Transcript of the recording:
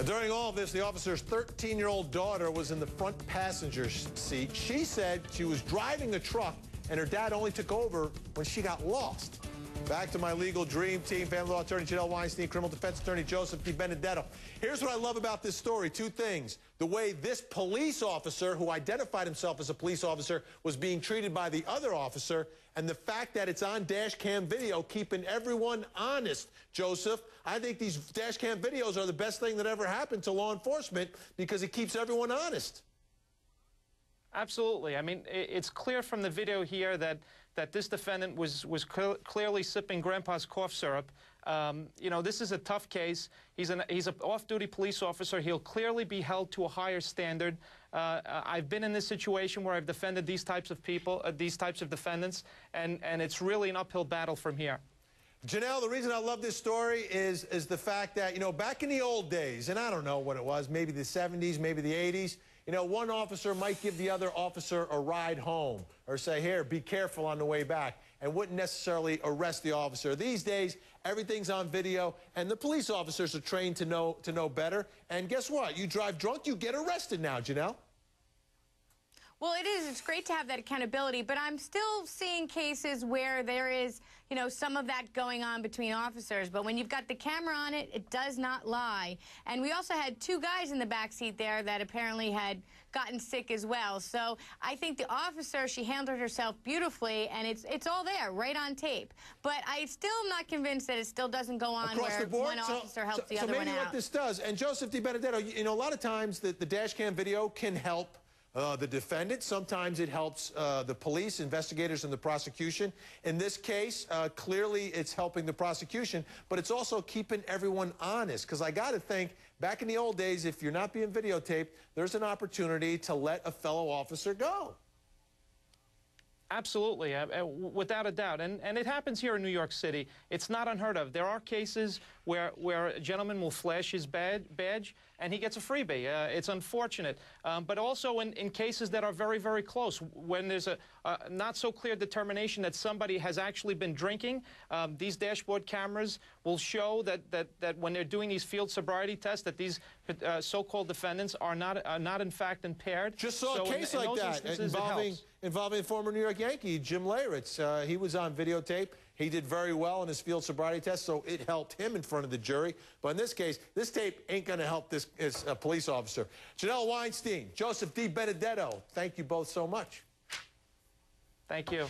During all of this, the officer's 13-year-old daughter was in the front passenger seat. She said she was driving a truck and her dad only took over when she got lost. Back to my legal dream team, family law attorney Janelle Weinstein, criminal defense attorney Joseph Dibenedetto. Here's what I love about this story. Two things. The way this police officer, who identified himself as a police officer, was being treated by the other officer, and the fact that it's on dash cam video, keeping everyone honest. Joseph, I think these dash cam videos are the best thing that ever happened to law enforcement because it keeps everyone honest. Absolutely. I mean, it's clear from the video here that this defendant was clearly sipping Grandpa's cough syrup. You know, this is a tough case. He's an off-duty police officer. He'll clearly be held to a higher standard. I've been in this situation where I've defended these types of people, these types of defendants, and it's really an uphill battle from here. Janelle, the reason I love this story is the fact that, you know, back in the old days, and I don't know what it was, maybe the 70s, maybe the 80s, you know, one officer might give the other officer a ride home or say, here, be careful on the way back, and wouldn't necessarily arrest the officer. These days, everything's on video, and the police officers are trained to know better. And guess what? You drive drunk, you get arrested now, Janelle. Well, it is. It's great to have that accountability, but I'm still seeing cases where there is, you know, some of that going on between officers. But when you've got the camera on it, it does not lie. And we also had two guys in the backseat there that apparently had gotten sick as well. So I think the officer, she handled herself beautifully, and it's all there, right on tape. But I still am not convinced that it still doesn't go on across where the board? one officer helps the other one out. So maybe what this does, and Joseph Dibenedetto, you know, a lot of times the dash cam video can help the defendant. Sometimes it helps the police, investigators, and the prosecution. In this case, clearly it's helping the prosecution, but it's also keeping everyone honest. Because I got to think, back in the old days, if you're not being videotaped, there's an opportunity to let a fellow officer go. Absolutely, without a doubt. And it happens here in New York City. It's not unheard of. There are cases where a gentleman will flash his badge and he gets a freebie. It's unfortunate. But also in cases that are very, very close, when there's a not so clear determination that somebody has actually been drinking, these dashboard cameras will show that when they're doing these field sobriety tests, that these so-called defendants are not in fact impaired. Just saw a case like that involving former New York Yankee Jim Leyritz. He was on videotape. He did very well in his field sobriety test, so it helped him in front of the jury. But in this case, this tape ain't going to help this police officer. Janelle Weinstein, Joseph Dibenedetto, thank you both so much. Thank you.